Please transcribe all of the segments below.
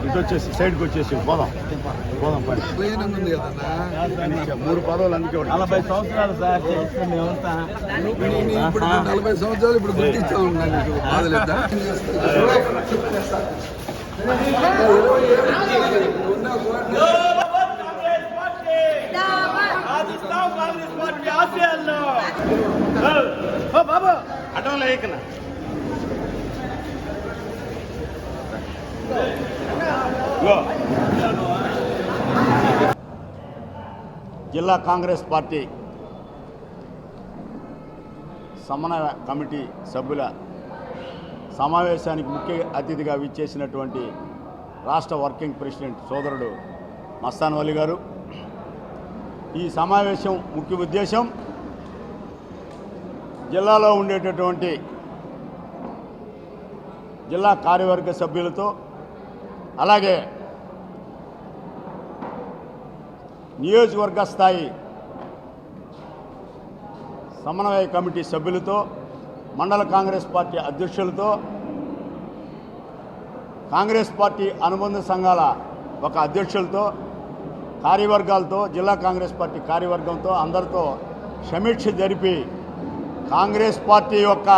ఇటు వచ్చేసి సైడ్కి వచ్చేసి పోదాం పోదాం పని 3 పదవులు అందుకే 40 సంవత్సరాలు సార్ మేమంతా ఇప్పుడు 40 సంవత్సరాలు ఇప్పుడు గుర్తిస్తా ఉన్నాను బాధలేదా బాబా అటంలో ఏకనా జిల్లా కాంగ్రెస్ పార్టీ సమన్వయ కమిటీ సభ్యుల సమావేశానికి ముఖ్య అతిథిగా విచ్చేసినటువంటి రాష్ట్ర వర్కింగ్ ప్రెసిడెంట్ సోదరుడు మస్తాన్ వలి గారు, ఈ సమావేశం ముఖ్య ఉద్దేశం జిల్లాలో ఉండేటటువంటి జిల్లా కార్యవర్గ సభ్యులతో అలాగే నియోజకవర్గ స్థాయి సమన్వయ కమిటీ సభ్యులతో, మండల కాంగ్రెస్ పార్టీ అధ్యక్షులతో, కాంగ్రెస్ పార్టీ అనుబంధ సంఘాల ఒక అధ్యక్షులతో, కార్యవర్గాలతో, జిల్లా కాంగ్రెస్ పార్టీ కార్యవర్గంతో అందరితో సమీక్ష జరిపి కాంగ్రెస్ పార్టీ యొక్క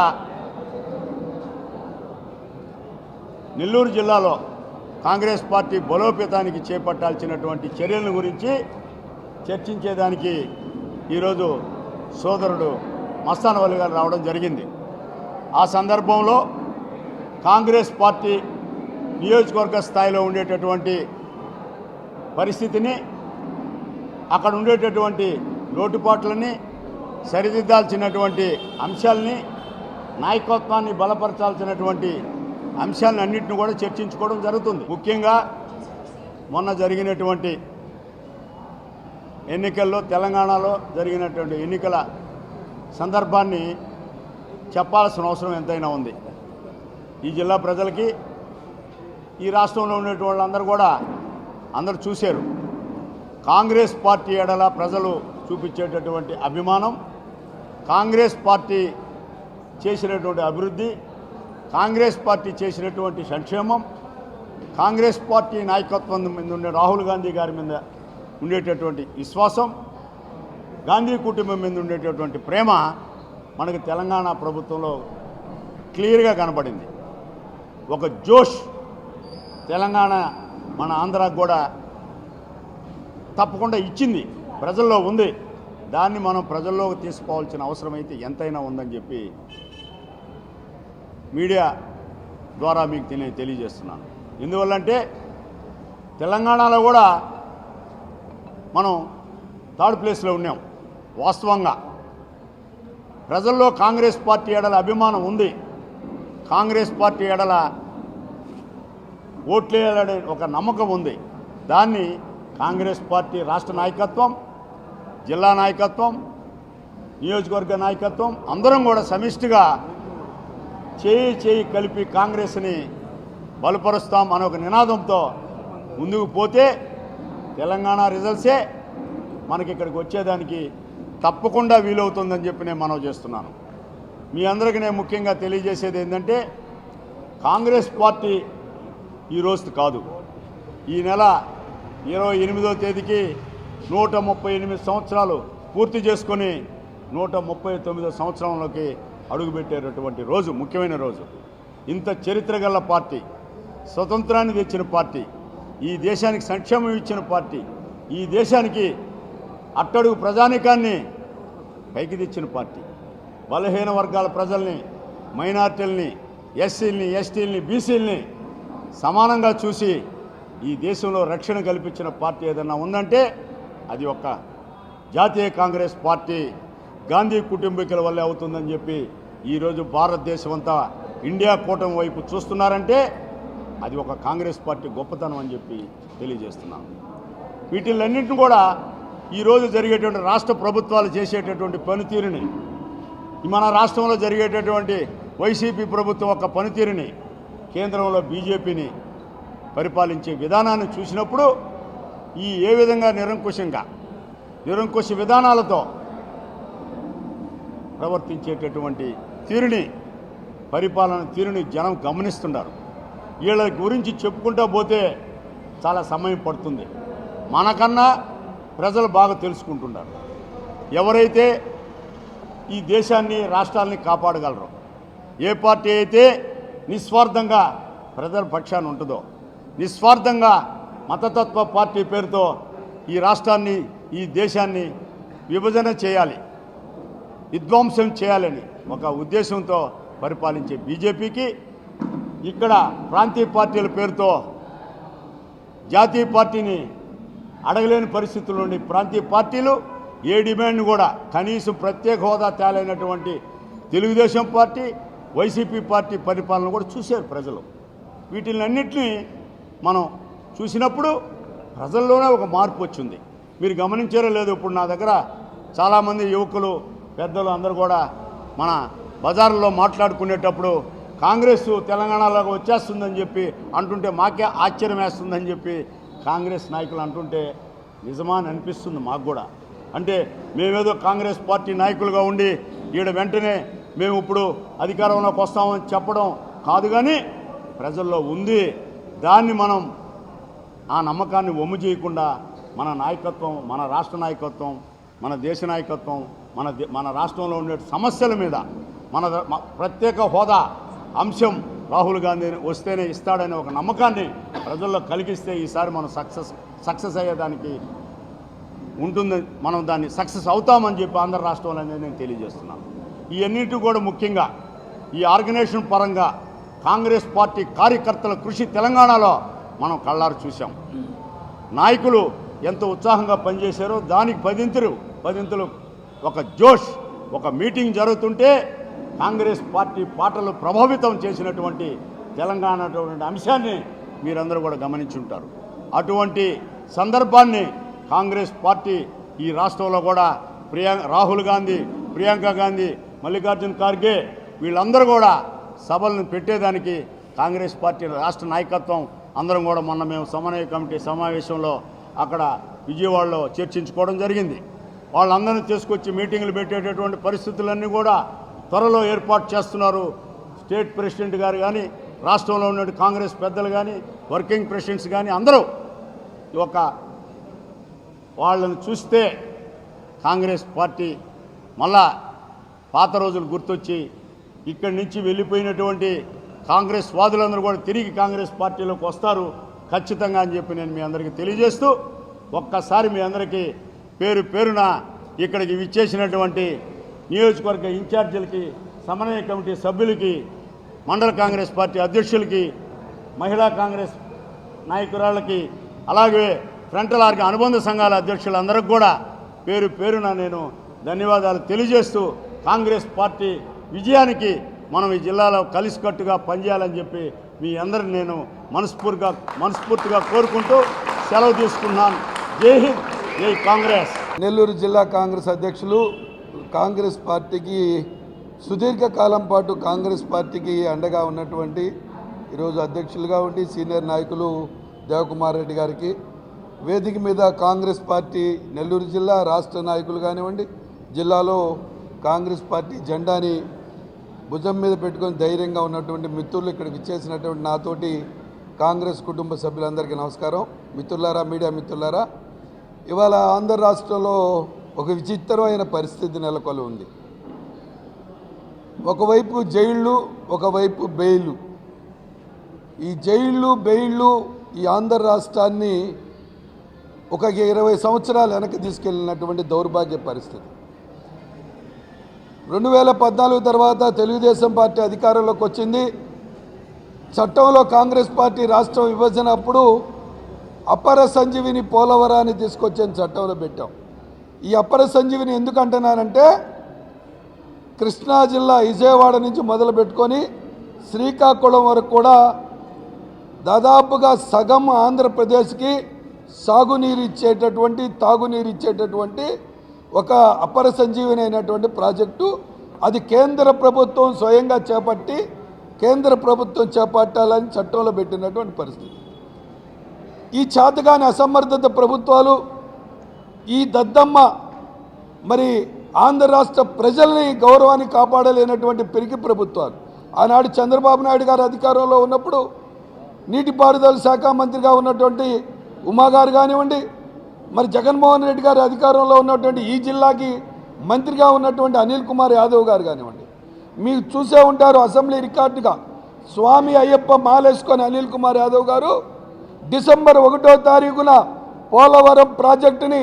నెల్లూరు జిల్లాలో కాంగ్రెస్ పార్టీ బలోపేతానికి చేపట్టాల్సినటువంటి చర్యల గురించి చర్చించేదానికి ఈరోజు సోదరుడు మస్తాన్ వలి గారు రావడం జరిగింది. ఆ సందర్భంలో కాంగ్రెస్ పార్టీ నియోజకవర్గ స్థాయిలో ఉండేటటువంటి పరిస్థితిని, అక్కడ ఉండేటటువంటి లోటుపాట్లని సరిదిద్దాల్సినటువంటి అంశాలని, నాయకత్వాన్ని బలపరచాల్సినటువంటి అంశాలన్నింటినీ కూడా చర్చించుకోవడం జరుగుతుంది. ముఖ్యంగా మొన్న జరిగినటువంటి ఎన్నికల్లో, తెలంగాణలో జరిగినటువంటి ఎన్నికల సందర్భాన్ని చెప్పాల్సిన అవసరం ఎంతైనా ఉంది. ఈ జిల్లా ప్రజలకి, ఈ రాష్ట్రంలో ఉండేటువంటి వాళ్ళందరూ కూడా అందరూ చూశారు. కాంగ్రెస్ పార్టీ ఎడల ప్రజలు చూపించేటటువంటి అభిమానం, కాంగ్రెస్ పార్టీ చేసినటువంటి అభివృద్ధి, కాంగ్రెస్ పార్టీ చేసినటువంటి సంక్షేమం, కాంగ్రెస్ పార్టీ నాయకత్వం మీద ఉండే రాహుల్ గాంధీ గారి మీద ఉండేటటువంటి విశ్వాసం, గాంధీ కుటుంబం మీద ఉండేటటువంటి ప్రేమ మనకు తెలంగాణ ప్రభుత్వంలో క్లియర్గా కనపడింది. ఒక జోష్ తెలంగాణ మన ఆంధ్రాకు కూడా తప్పకుండా ఇచ్చింది, ప్రజల్లో ఉంది. దాన్ని మనం ప్రజల్లోకి తీసుకోవాల్సిన అవసరం అయితే ఎంతైనా ఉందని చెప్పి మీడియా ద్వారా మీకు తెలియజేస్తున్నాను. ఎందువల్లంటే తెలంగాణలో కూడా మనం థర్డ్ ప్లేస్లో ఉన్నాం. వాస్తవంగా ప్రజల్లో కాంగ్రెస్ పార్టీ ఎడల అభిమానం ఉంది, కాంగ్రెస్ పార్టీ ఎడల ఓట్లేయాలనే ఒక నమ్మకం ఉంది. దాన్ని కాంగ్రెస్ పార్టీ రాష్ట్ర నాయకత్వం, జిల్లా నాయకత్వం, నియోజకవర్గ నాయకత్వం అందరం కూడా సమిష్టిగా చేయి కలిపి కాంగ్రెస్ని బలపరుస్తాం అనే ఒక నినాదంతో ముందుకు పోతే తెలంగాణ రిజల్ట్సే మనకి ఇక్కడికి వచ్చేదానికి తప్పకుండా వీలవుతుందని చెప్పి నేను మనవి చేస్తున్నాను. మీ అందరికీ నేను ముఖ్యంగా తెలియజేసేది ఏంటంటే, కాంగ్రెస్ పార్టీ ఈరోజు కాదు, ఈ నెల 28వ తేదీకి 138 సంవత్సరాలు పూర్తి చేసుకొని 139వ సంవత్సరంలోకి అడుగుపెట్టేటటువంటి రోజు, ముఖ్యమైన రోజు. ఇంత చరిత్ర గల పార్టీ, స్వతంత్రాన్ని తెచ్చిన పార్టీ, ఈ దేశానికి సంక్షేమం ఇచ్చిన పార్టీ, ఈ దేశానికి అట్టడుగు ప్రజానికాన్ని పైకి తెచ్చిన పార్టీ, బలహీన వర్గాల ప్రజల్ని, మైనార్టీలని, ఎస్సీలని, ఎస్టీలని, బీసీలని సమానంగా చూసి ఈ దేశంలో రక్షణ కల్పించిన పార్టీ ఏదన్నా ఉందంటే అది ఒక జాతీయ కాంగ్రెస్ పార్టీ, గాంధీ కుటుంబీకుల వల్లే అవుతుందని చెప్పి ఈరోజు భారతదేశం అంతా ఇండియా కూటమి వైపు చూస్తున్నారంటే అది ఒక కాంగ్రెస్ పార్టీ గొప్పతనం అని చెప్పి తెలియజేస్తున్నాను. వీటిలన్నింటిని కూడా ఈరోజు జరిగేటువంటి రాష్ట్ర ప్రభుత్వాలు చేసేటటువంటి పనితీరుని మన రాష్ట్రంలో జరిగేటటువంటి వైసీపీ ప్రభుత్వం యొక్క పనితీరుని, కేంద్రంలో బీజేపీని పరిపాలించే విధానాన్ని చూసినప్పుడు ఏ విధంగా నిరంకుశ విధానాలతో ప్రవర్తించేటటువంటి పరిపాలన తీరుని జనం గమనిస్తున్నారు. వీళ్ళ గురించి చెప్పుకుంటూ పోతే చాలా సమయం పడుతుంది. మనకన్నా ప్రజలు బాగా తెలుసుకుంటున్నారు. ఎవరైతే ఈ దేశాన్ని, రాష్ట్రాలని కాపాడగలరో, ఏ పార్టీ అయితే నిస్వార్థంగా ప్రజల పక్షాన ఉంటుందో, నిస్వార్థంగా మతతత్వ పార్టీ పేరుతో ఈ రాష్ట్రాన్ని, ఈ దేశాన్ని విభజన చేయాలి, విధ్వంసం చేయాలని ఒక ఉద్దేశంతో పరిపాలించే బీజేపీకి ఇక్కడ ప్రాంతీయ పార్టీల పేరుతో జాతీయ పార్టీని అడగలేని పరిస్థితుల నుండి ప్రాంతీయ పార్టీలు ఏ డిమాండ్ కూడా కనీసం ప్రత్యేక హోదా తేలైనటువంటి తెలుగుదేశం పార్టీ, వైసీపీ పార్టీ పరిపాలన కూడా చూశారు ప్రజలు. వీటిలన్నింటినీ మనం చూసినప్పుడు ప్రజల్లోనే ఒక మార్పు వచ్చింది. మీరు గమనించారో లేదు, ఇప్పుడు నా దగ్గర చాలామంది యువకులు, పెద్దలు అందరూ కూడా మన బజార్లో మాట్లాడుకునేటప్పుడు కాంగ్రెస్ తెలంగాణలోకి వచ్చేస్తుందని చెప్పి అంటుంటే మాకే ఆశ్చర్యం వేస్తుందని చెప్పి కాంగ్రెస్ నాయకులు అంటుంటే నిజమా అని అనిపిస్తుంది మాకు కూడా. అంటే మేమేదో కాంగ్రెస్ పార్టీ నాయకులుగా ఉండి వెంటనే మేము ఇప్పుడు అధికారంలోకి వస్తామని చెప్పడం కాదు, కానీ ప్రజల్లో ఉంది. దాన్ని మనం ఆ నమ్మకాన్ని వమ్ము చేయకుండా మన నాయకత్వం, మన రాష్ట్ర నాయకత్వం, మన దేశ నాయకత్వం, మన రాష్ట్రంలో ఉండే సమస్యల మీద మన ప్రత్యేక హోదా అంశం రాహుల్ గాంధీ వస్తేనే ఇస్తాడనే ఒక నమ్మకాన్ని ప్రజల్లో కలిగిస్తే ఈసారి మనం సక్సెస్ అయ్యేదానికి ఉంటుంది. మనం దాన్ని సక్సెస్ అవుతామని చెప్పి ఆంధ్ర రాష్ట్రంలో అనేది నేను తెలియజేస్తున్నాను. ఇవన్నిటి కూడా ముఖ్యంగా ఈ ఆర్గనైజేషన్ పరంగా కాంగ్రెస్ పార్టీ కార్యకర్తల కృషి తెలంగాణలో మనం కళ్ళారు చూసాం. నాయకులు ఎంత ఉత్సాహంగా పనిచేశారో దానికి పదింతలు ఒక జోష్, ఒక మీటింగ్ జరుగుతుంటే కాంగ్రెస్ పార్టీ పాటలు ప్రభావితం చేసినటువంటి తెలంగాణ అంశాన్ని మీరందరూ కూడా గమనించుంటారు. అటువంటి సందర్భాన్ని కాంగ్రెస్ పార్టీ ఈ రాష్ట్రంలో కూడా రాహుల్ గాంధీ, ప్రియాంక గాంధీ, మల్లికార్జున్ ఖార్గే వీళ్ళందరూ కూడా సభలను పెట్టేదానికి కాంగ్రెస్ పార్టీ రాష్ట్ర నాయకత్వం అందరం కూడా మొన్న మేము సమన్వయ కమిటీ సమావేశంలో అక్కడ విజయవాడలో చర్చించుకోవడం జరిగింది. వాళ్ళందరినీ తీసుకొచ్చి మీటింగులు పెట్టేటటువంటి పరిస్థితులన్నీ కూడా త్వరలో ఏర్పాటు చేస్తున్నారు. స్టేట్ ప్రెసిడెంట్ గారు కానీ, రాష్ట్రంలో ఉన్న కాంగ్రెస్ పెద్దలు కానీ, వర్కింగ్ ప్రెసిడెంట్స్ కానీ అందరూ వాళ్ళని చూస్తే కాంగ్రెస్ పార్టీ మళ్ళా పాత రోజులు గుర్తొచ్చి ఇక్కడి నుంచి వెళ్ళిపోయినటువంటి కాంగ్రెస్ వాదులందరూ కూడా తిరిగి కాంగ్రెస్ పార్టీలోకి వస్తారు ఖచ్చితంగా అని చెప్పి నేను మీ అందరికీ తెలియజేస్తూ, ఒక్కసారి మీ అందరికీ పేరున ఇక్కడికి విచ్చేసినటువంటి నియోజకవర్గ ఇన్ఛార్జీలకి, సమన్వయ కమిటీ సభ్యులకి, మండల కాంగ్రెస్ పార్టీ అధ్యక్షులకి, మహిళా కాంగ్రెస్ నాయకురాళ్ళకి, అలాగే ఫ్రంటల్ ఆర్గ అనుబంధ సంఘాల అధ్యక్షులందరికీ కూడా పేరున నేను ధన్యవాదాలు తెలియజేస్తూ, కాంగ్రెస్ పార్టీ విజయానికి మనం ఈ జిల్లాలో కలిసికట్టుగా పనిచేయాలని చెప్పి మీ అందరిని నేను మనస్ఫూర్తిగా కోరుకుంటూ సెలవు తీసుకున్నాను. జై హింద్, జై కాంగ్రెస్. నెల్లూరు జిల్లా కాంగ్రెస్ అధ్యక్షులు, కాంగ్రెస్ పార్టీకి సుదీర్ఘకాలం పాటు కాంగ్రెస్ పార్టీకి అండగా ఉన్నటువంటి ఈరోజు అధ్యక్షులుగా ఉండి సీనియర్ నాయకులు దేవకుమార్ రెడ్డి గారికి, వేదిక మీద కాంగ్రెస్ పార్టీ నెల్లూరు జిల్లా రాష్ట్ర నాయకులు కానివ్వండి, జిల్లాలో కాంగ్రెస్ పార్టీ జెండాని భుజం మీద పెట్టుకొని ధైర్యంగా ఉన్నటువంటి మిత్రులు, ఇక్కడికి ఇచ్చేసినటువంటి నాతోటి కాంగ్రెస్ కుటుంబ సభ్యులందరికీ నమస్కారం. మిత్రులారా, మీడియా మిత్రులారా, ఇవాళ ఆంధ్ర రాష్ట్రంలో ఒక విచిత్రమైన పరిస్థితి నెలకొని ఉంది. ఒకవైపు జైళ్ళు, ఒకవైపు బెయిళ్ళు. ఈ జైళ్ళు, బెయిళ్ళు ఈ ఆంధ్ర రాష్ట్రాన్ని ఒక 20 సంవత్సరాలు వెనక్కి తీసుకెళ్ళినటువంటి దౌర్భాగ్య పరిస్థితి. 2014 తర్వాత తెలుగుదేశం పార్టీ అధికారంలోకి వచ్చింది. చట్టంలో కాంగ్రెస్ పార్టీ రాష్ట్రం విభజన అప్పుడు అపర సంజీవిని పోలవరాన్ని తీసుకొచ్చిన చట్టంలో పెట్టాం. ఈ అపర సంజీవిని ఎందుకు అంటున్నానంటే, కృష్ణా జిల్లా విజయవాడ నుంచి మొదలు పెట్టుకొని శ్రీకాకుళం వరకు కూడా దాదాపుగా సగం ఆంధ్రప్రదేశ్కి సాగునీరు ఇచ్చేటటువంటి, తాగునీరు ఇచ్చేటటువంటి ఒక అపర సంజీవిని అయినటువంటి ప్రాజెక్టు అది కేంద్ర ప్రభుత్వం స్వయంగా చేపట్టి కేంద్ర ప్రభుత్వం చేపట్టాలని చట్టంలో పెట్టినటువంటి పరిస్థితి. ఈ చేతగాని అసమర్థత ప్రభుత్వాలు, ఈ దద్దమ్మ మరి ఆంధ్ర రాష్ట్ర ప్రజల్ని గౌరవాన్ని కాపాడలేనటువంటి పెరిగి ప్రభుత్వాలు. ఆనాడు చంద్రబాబు నాయుడు గారు అధికారంలో ఉన్నప్పుడు నీటిపారుదల శాఖ మంత్రిగా ఉన్నటువంటి ఉమా గారు కానివ్వండి, మరి జగన్మోహన్ రెడ్డి గారు అధికారంలో ఉన్నటువంటి ఈ జిల్లాకి మంత్రిగా ఉన్నటువంటి అనిల్ కుమార్ యాదవ్ గారు కానివ్వండి, మీరు చూసే ఉంటారు అసెంబ్లీ రికార్డుగా స్వామి అయ్యప్ప మాలేసుకొని అనిల్ కుమార్ యాదవ్ గారు డిసెంబర్ 1వ తారీఖున పోలవరం ప్రాజెక్టుని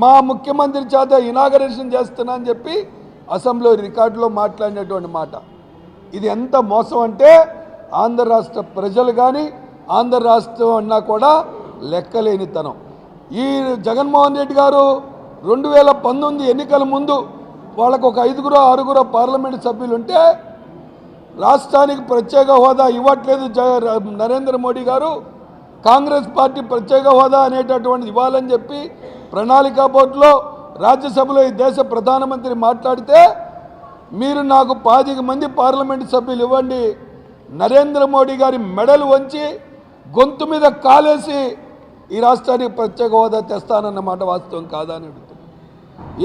మా ముఖ్యమంత్రి చేత ఇనాగరేషన్ చేస్తున్నా అని చెప్పి అసెంబ్లీ రికార్డులో మాట్లాడినటువంటి మాట. ఇది ఎంత మోసం అంటే ఆంధ్ర రాష్ట్ర ప్రజలు కానీ ఆంధ్ర రాష్ట్రం అన్నా కూడా లెక్కలేనితనం. ఈ జగన్మోహన్ రెడ్డి గారు 2019 ఎన్నికల ముందు వాళ్ళకు ఒక 5-6 పార్లమెంటు సభ్యులు ఉంటే రాష్ట్రానికి ప్రత్యేక హోదా ఇవ్వట్లేదు నరేంద్ర మోడీ గారు, కాంగ్రెస్ పార్టీ ప్రత్యేక హోదా అనేటటువంటిది ఇవ్వాలని చెప్పి ప్రణాళికా బోర్డులో రాజ్యసభలో ఈ దేశ ప్రధానమంత్రి మాట్లాడితే మీరు నాకు 10 మంది పార్లమెంటు సభ్యులు ఇవ్వండి, నరేంద్ర మోడీ గారి మెడలు వంచి గొంతు మీద కాలేసి ఈ రాష్ట్రానికి ప్రత్యేక హోదా తెస్తానన్నమాట వాస్తవం కాదా అని అడుగుతున్నాను.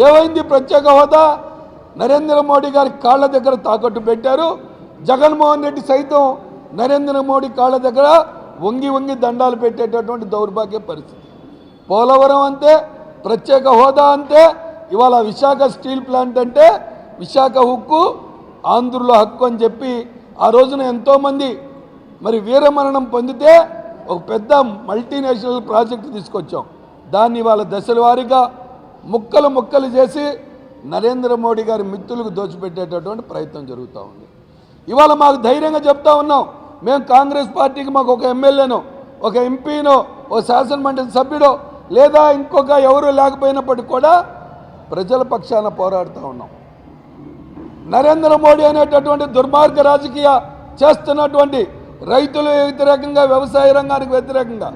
ఏమైంది ప్రత్యేక హోదా? నరేంద్ర మోడీ గారి కాళ్ళ దగ్గర తాకట్టు పెట్టారు. జగన్మోహన్ రెడ్డి సైతం నరేంద్ర మోడీ కాళ్ళ దగ్గర వంగి వంగి దండాలు పెట్టేటటువంటి దౌర్భాగ్య పరిస్థితి. పోలవరం అంతే, ప్రత్యేక హోదా అంతే. ఇవాళ విశాఖ స్టీల్ ప్లాంట్ అంటే విశాఖ హక్కు ఆంధ్రుల హక్కు అని చెప్పి ఆ రోజున ఎంతోమంది మరి వీరమరణం పొందితే ఒక పెద్ద మల్టీనేషనల్ ప్రాజెక్టు తీసుకొచ్చాం. దాన్ని ఇవాళ దశల వారీగా ముక్కలు ముక్కలు చేసి నరేంద్ర మోడీ గారి మిత్రులకు దోచిపెట్టేటటువంటి ప్రయత్నం జరుగుతూ ఉంది. ఇవాళ మాకు ధైర్యంగా చెప్తా ఉన్నాం, మేము కాంగ్రెస్ పార్టీకి మాకు ఒక ఎమ్మెల్యేనో ఒక ఎంపీనో ఒక శాసనమండలి సభ్యుడో లేదా ఇంకొక ఎవరు లేకపోయినప్పటికీ కూడా ప్రజల పక్షాన పోరాడుతూ ఉన్నాం. నరేంద్ర మోడీ అనేటటువంటి దుర్మార్గ రాజకీయ చేస్తున్నటువంటి రైతులు వ్యతిరేకంగా వ్యవసాయ రంగానికి వ్యతిరేకంగా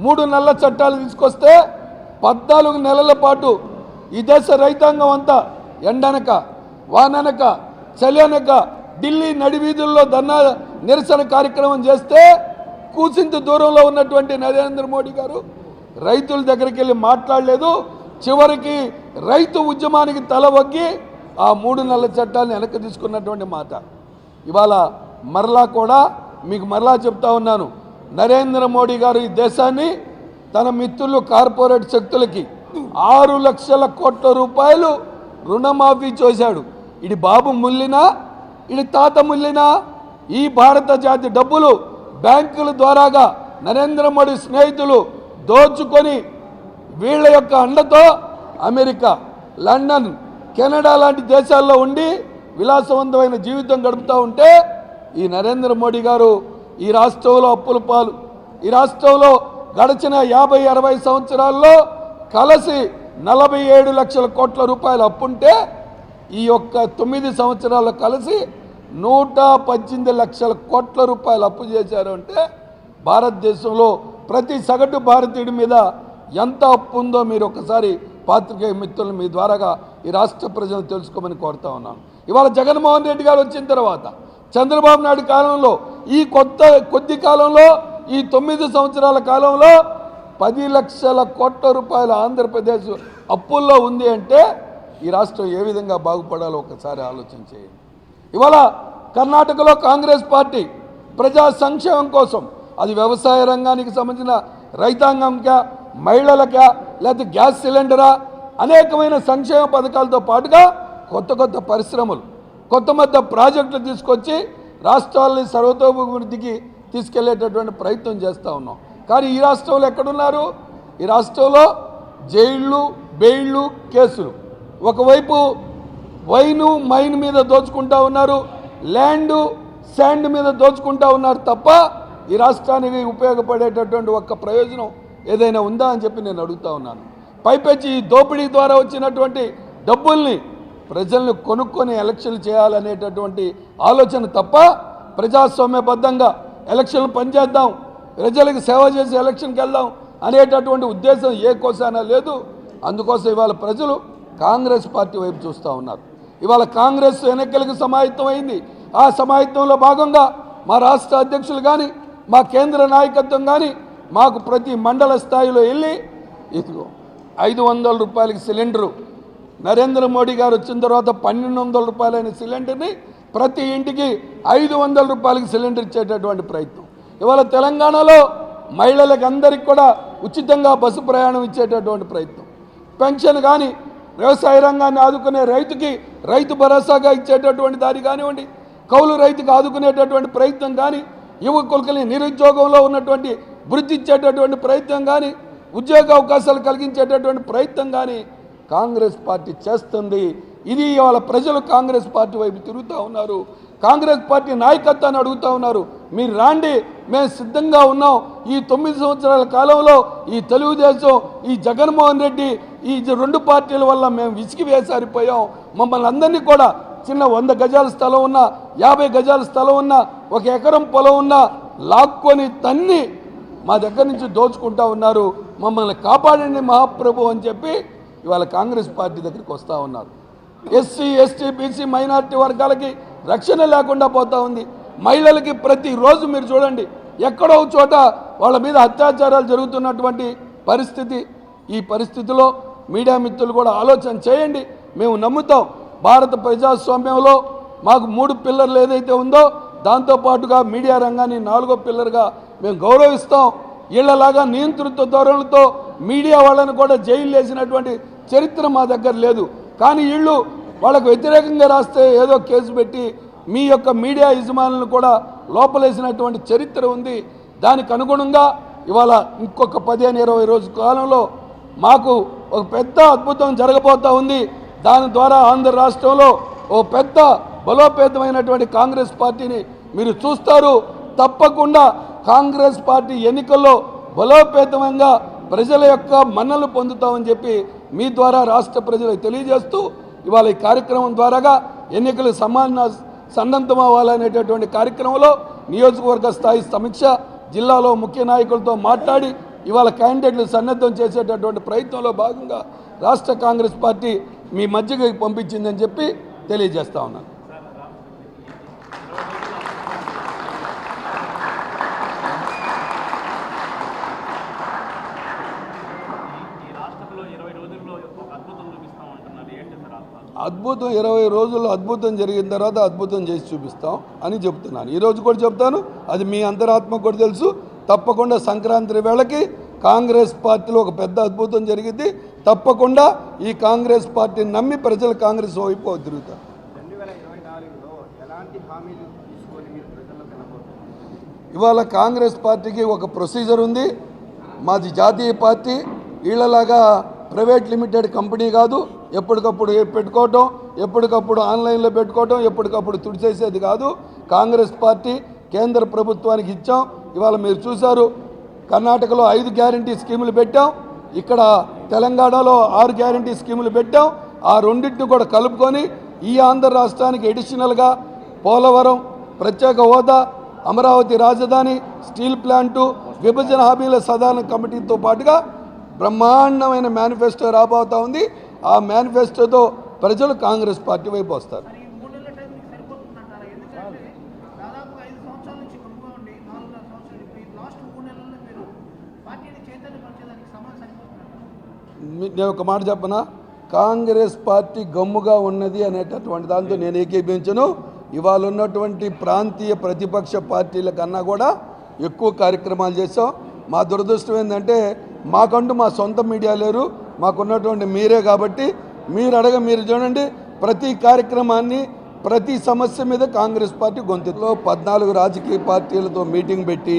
3 నల్ల చట్టాలు తీసుకొస్తే 14 నెలల పాటు ఈ దేశ రైతాంగం అంతా ఎండనక వాననక చలినక ఢిల్లీ నడివీధుల్లో నిరసన కార్యక్రమం చేస్తే కూసింత దూరంలో ఉన్నటువంటి నరేంద్ర మోడీ గారు రైతుల దగ్గరికి వెళ్ళి మాట్లాడలేదు. చివరికి రైతు ఉద్యమానికి తల వగ్గి ఆ 3 నల్ల చట్టాలను వెనక్కి తీసుకున్నటువంటి మాట. ఇవాళ మరలా కూడా మీకు మరలా చెప్తా ఉన్నాను, నరేంద్ర మోడీ గారు ఈ దేశాన్ని తన మిత్రులు కార్పొరేట్ శక్తులకి 6 లక్షల కోట్ల రూపాయలు రుణమాఫీ చేశాడు. ఇది బాబు ముల్లినా, ఇది తాత ముల్లినా? ఈ భారత జాతి డబ్బులు బ్యాంకుల ద్వారాగా నరేంద్ర మోడీ స్నేహితులు దోచుకొని వీళ్ళ యొక్క అండతో అమెరికా, లండన్, కెనడా లాంటి దేశాల్లో ఉండి విలాసవంతమైన జీవితం గడుపుతూ ఉంటే ఈ నరేంద్ర మోడీ గారు ఈ రాష్ట్రంలో అప్పుల పాలు, ఈ రాష్ట్రంలో గడిచిన 50-60 సంవత్సరాల్లో కలిసి 47 లక్షల కోట్ల రూపాయలు అప్పుంటే ఈ యొక్క 9 సంవత్సరాల్లో కలిసి 118 లక్షల కోట్ల రూపాయలు అప్పు చేశారు. అంటే భారతదేశంలో ప్రతి సగటు భారతీయుడి మీద ఎంత అప్పు ఉందో మీరు ఒకసారి పాత్రికేయ మిత్రులు మీ ద్వారాగా ఈ రాష్ట్ర ప్రజలు తెలుసుకోమని కోరుతా ఉన్నాను. ఇవాళ జగన్మోహన్ రెడ్డి గారు వచ్చిన తర్వాత చంద్రబాబు నాయుడు కాలంలో ఈ కొద్ది కాలంలో ఈ 9 సంవత్సరాల కాలంలో 10 లక్షల కోట్ల రూపాయల ఆంధ్రప్రదేశ్ అప్పుల్లో ఉంది అంటే ఈ రాష్ట్రం ఏ విధంగా బాగుపడాలో ఒకసారి ఆలోచన చేయండి. ఇవాళ కర్ణాటకలో కాంగ్రెస్ పార్టీ ప్రజా సంక్షేమం కోసం, అది వ్యవసాయ రంగానికి సంబంధించిన రైతాంగంకా, మహిళలకా, లేకపోతే గ్యాస్ సిలిండరా, అనేకమైన సంక్షేమ పథకాలతో పాటుగా కొత్త పరిశ్రమలు, కొత్త ప్రాజెక్టులు తీసుకొచ్చి రాష్ట్రాలని సర్వతోభివృద్ధికి తీసుకెళ్లేటటువంటి ప్రయత్నం చేస్తూ ఉన్నాం. కానీ ఈ రాష్ట్రంలో ఎక్కడున్నారు? ఈ రాష్ట్రంలో జైళ్ళు, బెయిళ్ళు, కేసులు. ఒకవైపు వైను మైన్ మీద దోచుకుంటా ఉన్నారు, ల్యాండు శాండ్ మీద దోచుకుంటా ఉన్నారు తప్ప ఈ రాష్ట్రానికి ఉపయోగపడేటటువంటి ఒక్క ప్రయోజనం ఏదైనా ఉందా అని చెప్పి నేను అడుగుతా ఉన్నాను. పైపెచ్చి ఈ దోపిడీ ద్వారా వచ్చినటువంటి డబ్బుల్ని ప్రజల్ని కొనుక్కొని ఎలక్షన్లు చేయాలనేటటువంటి ఆలోచన తప్ప ప్రజాస్వామ్యబద్ధంగా ఎలక్షన్లు పనిచేద్దాం, ప్రజలకు సేవ చేసి ఎలక్షన్కి వెళ్దాం అనేటటువంటి ఉద్దేశం ఏ కోసానా లేదు. అందుకోసం ఇవాళ ప్రజలు కాంగ్రెస్ పార్టీ వైపు చూస్తూ ఉన్నారు. ఇవాళ కాంగ్రెస్ ఎన్నికలకు సమాయత్తమైంది. ఆ సమాయత్తంలో భాగంగా మా రాష్ట్ర అధ్యక్షులు కానీ మా కేంద్ర నాయకత్వం కానీ మాకు ప్రతి మండల స్థాయిలో వెళ్ళి ఇదిగో 500 రూపాయలకి సిలిండరు, నరేంద్ర మోడీ గారు వచ్చిన తర్వాత 1200 రూపాయలైన సిలిండర్ని ప్రతి ఇంటికి 500 రూపాయలకి సిలిండర్ ఇచ్చేటటువంటి ప్రయత్నం. ఇవాళ తెలంగాణలో మహిళలకు అందరికీ కూడా ఉచితంగా బస్సు ప్రయాణం ఇచ్చేటటువంటి ప్రయత్నం. పెన్షన్ కానీ వ్యవసాయ రంగాన్ని ఆదుకునే రైతుకి రైతు భరోసాగా ఇచ్చేటటువంటి దారి కానివ్వండి, కౌలు రైతుకు ఆదుకునేటటువంటి ప్రయత్నం కానీ, యువకులకి నిరుద్యోగంలో ఉన్నటువంటి వృద్ధి ఇచ్చేటటువంటి ప్రయత్నం కానీ, ఉద్యోగ అవకాశాలు కలిగించేటటువంటి ప్రయత్నం కానీ కాంగ్రెస్ పార్టీ చేస్తుంది. ఇది ఇవాళ ప్రజలు కాంగ్రెస్ పార్టీ వైపు తిరుగుతూ ఉన్నారు. కాంగ్రెస్ పార్టీ నాయకత్వాన్ని అడుగుతూ ఉన్నారు, మీరు రాండి, మేము సిద్ధంగా ఉన్నాం. ఈ 9 సంవత్సరాల కాలంలో ఈ తెలుగుదేశం, ఈ జగన్మోహన్ రెడ్డి, ఈ 2 పార్టీల వల్ల మేము విసిగి వేసారిపోయాం. మమ్మల్ని అందరినీ కూడా చిన్న 100 గజాల స్థలం ఉన్నా, 50 గజాల స్థలం ఉన్నా, 1 ఎకరం పొలం ఉన్నా లాక్కొని తన్ని మా దగ్గర నుంచి దోచుకుంటా ఉన్నారు. మమ్మల్ని కాపాడండి మహాప్రభు అని చెప్పి ఇవాళ కాంగ్రెస్ పార్టీ దగ్గరికి వస్తూ ఉన్నారు. ఎస్సీ, ఎస్టీ, బీసీ, మైనారిటీ వర్గాలకి రక్షణ లేకుండా పోతూ ఉంది. మహిళలకి ప్రతిరోజు మీరు చూడండి ఎక్కడో చోట వాళ్ళ మీద అత్యాచారాలు జరుగుతున్నటువంటి పరిస్థితి. ఈ పరిస్థితిలో మీడియా మిత్రులు కూడా ఆలోచన చేయండి. మేము నమ్ముతాం భారత ప్రజాస్వామ్యంలో మాకు 3 పిల్లర్లు ఏదైతే ఉందో దాంతోపాటుగా మీడియా రంగాన్ని 4వ పిల్లర్గా మేము గౌరవిస్తాం. వీళ్ళలాగా నియంతృత్వ ధోరణులతో మీడియా వాళ్ళని కూడా జైలు వేసినటువంటి చరిత్ర మా దగ్గర లేదు. కానీ వీళ్ళు వాళ్ళకు వ్యతిరేకంగా రాస్తే ఏదో కేసు పెట్టి మీ యొక్క మీడియా యజమానులను కూడా లోపలేసినటువంటి చరిత్ర ఉంది. దానికి అనుగుణంగా ఇవాళ ఇంకొక 15-20 రోజుల కాలంలో మాకు ఒక పెద్ద అద్భుతం జరగబోతూ ఉంది. దాని ద్వారా ఆంధ్ర రాష్ట్రంలో ఓ పెద్ద బలోపేతమైనటువంటి కాంగ్రెస్ పార్టీని మీరు చూస్తారు. తప్పకుండా కాంగ్రెస్ పార్టీ ఎన్నికల్లో బలోపేతంగా ప్రజల యొక్క మన్నలు పొందుతామని చెప్పి మీ ద్వారా రాష్ట్ర ప్రజలకు తెలియజేస్తూ ఇవాళ ఈ కార్యక్రమం ద్వారాగా ఎన్నికలు సన్నద్ధం అవ్వాలనేటటువంటి కార్యక్రమంలో నియోజకవర్గ స్థాయి సమీక్ష, జిల్లాలో ముఖ్య నాయకులతో మాట్లాడి ఇవాళ క్యాండిడేట్లు సన్నద్ధం చేసేటటువంటి ప్రయత్నంలో భాగంగా రాష్ట్ర కాంగ్రెస్ పార్టీ మీ మధ్యకి పంపించిందని చెప్పి తెలియజేస్తా ఉన్నాను. అద్భుతం 20 రోజుల్లో అద్భుతం జరిగిన తర్వాత అద్భుతం చేసి చూపిస్తాం అని చెప్తున్నాను. ఈరోజు కూడా చెప్తాను, అది మీ అంతరాత్మకు కూడా తెలుసు. తప్పకుండా సంక్రాంతి వేళకి కాంగ్రెస్ పార్టీలో ఒక పెద్ద అద్భుతం జరిగింది. తప్పకుండా ఈ కాంగ్రెస్ పార్టీని నమ్మి ప్రజలు కాంగ్రెస్ వైపు తిరుగుతారు. 2024లో ఎలాంటి హామీలు తీసుకొని మీరు ప్రజల్లోకి వెళ్ళబోతున్నారు? ఇవాళ కాంగ్రెస్ పార్టీకి ఒక ప్రొసీజర్ ఉంది. మాది జాతీయ పార్టీ, వీళ్ళలాగా ప్రైవేట్ లిమిటెడ్ కంపెనీ కాదు. ఎప్పటికప్పుడు పెట్టుకోవటం, ఎప్పటికప్పుడు ఆన్లైన్లో పెట్టుకోవటం, ఎప్పటికప్పుడు తుడిచేసేది కాదు. కాంగ్రెస్ పార్టీ కేంద్ర ప్రభుత్వానికి ఇచ్చాం. ఇవాళ మీరు చూశారు, కర్ణాటకలో 5 గ్యారంటీ స్కీములు పెట్టాం, ఇక్కడ తెలంగాణలో 6 గ్యారంటీ స్కీములు పెట్టాం. ఆ రెండింటిని కూడా కలుపుకొని ఈ ఆంధ్ర రాష్ట్రానికి ఎడిషనల్గా పోలవరం, ప్రత్యేక హోదా, అమరావతి రాజధాని, స్టీల్ ప్లాంటు, విభజన హామీల సాధారణ కమిటీతో పాటుగా బ్రహ్మాండమైన మేనిఫెస్టో రాబోతా ఉంది. ఆ మేనిఫెస్టోతో ప్రజలు కాంగ్రెస్ పార్టీ వైపు వస్తారు. నేను ఒక మాట చెప్పనా, కాంగ్రెస్ పార్టీ గమ్ముగా ఉన్నది అనేటటువంటి దాంతో నేను ఏకీభవించను. ఇవాళ ఉన్నటువంటి ప్రాంతీయ ప్రతిపక్ష పార్టీల కన్నా కూడా ఎక్కువ కార్యక్రమాలు చేసాం. మా దురదృష్టం ఏంటంటే మాకంటూ మా సొంత మీడియా లేరు, మాకున్నటువంటి మీరే. కాబట్టి మీరు చూడండి, ప్రతి కార్యక్రమాన్ని, ప్రతి సమస్య మీద కాంగ్రెస్ పార్టీ గొంతులో 14 రాజకీయ పార్టీలతో మీటింగ్ పెట్టి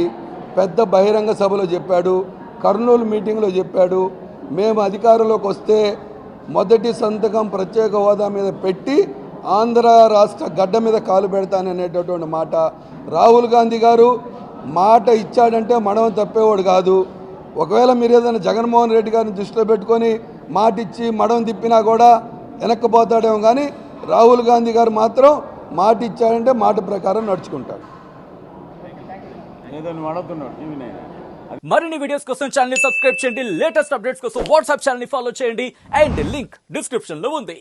పెద్ద బహిరంగ సభలో చెప్పాడు, కర్నూలు మీటింగ్లో చెప్పాడు, మేము అధికారంలోకి వస్తే మొదటి సంతకం ప్రత్యేక హోదా మీద పెట్టి ఆంధ్ర రాష్ట్ర గడ్డ మీద కాలు పెడతాననేటటువంటి మాట. రాహుల్ గాంధీ గారు మాట ఇచ్చాడంటే మనం తప్పేవాడు కాదు. ఒకవేళ మీరు ఏదైనా జగన్మోహన్ రెడ్డి గారిని దృష్టిలో పెట్టుకొని మాట ఇచ్చి మడం తిప్పినా కూడా వెనక్కిపోతాడేమో, కానీ రాహుల్ గాంధీ గారు మాత్రం మాట ఇచ్చాడంటే మాట ప్రకారం నడుచుకుంటాడు. మరిన్ని వీడియోస్ కోసం ఛానల్ ని సబ్స్క్రైబ్ చేయండి. లేటెస్ట్ అప్డేట్స్ కోసం వాట్సాప్ ఛానల్ ని ఫాలో చేయండి. అండ్ లింక్ డిస్క్రిప్షన్ లో ఉంది.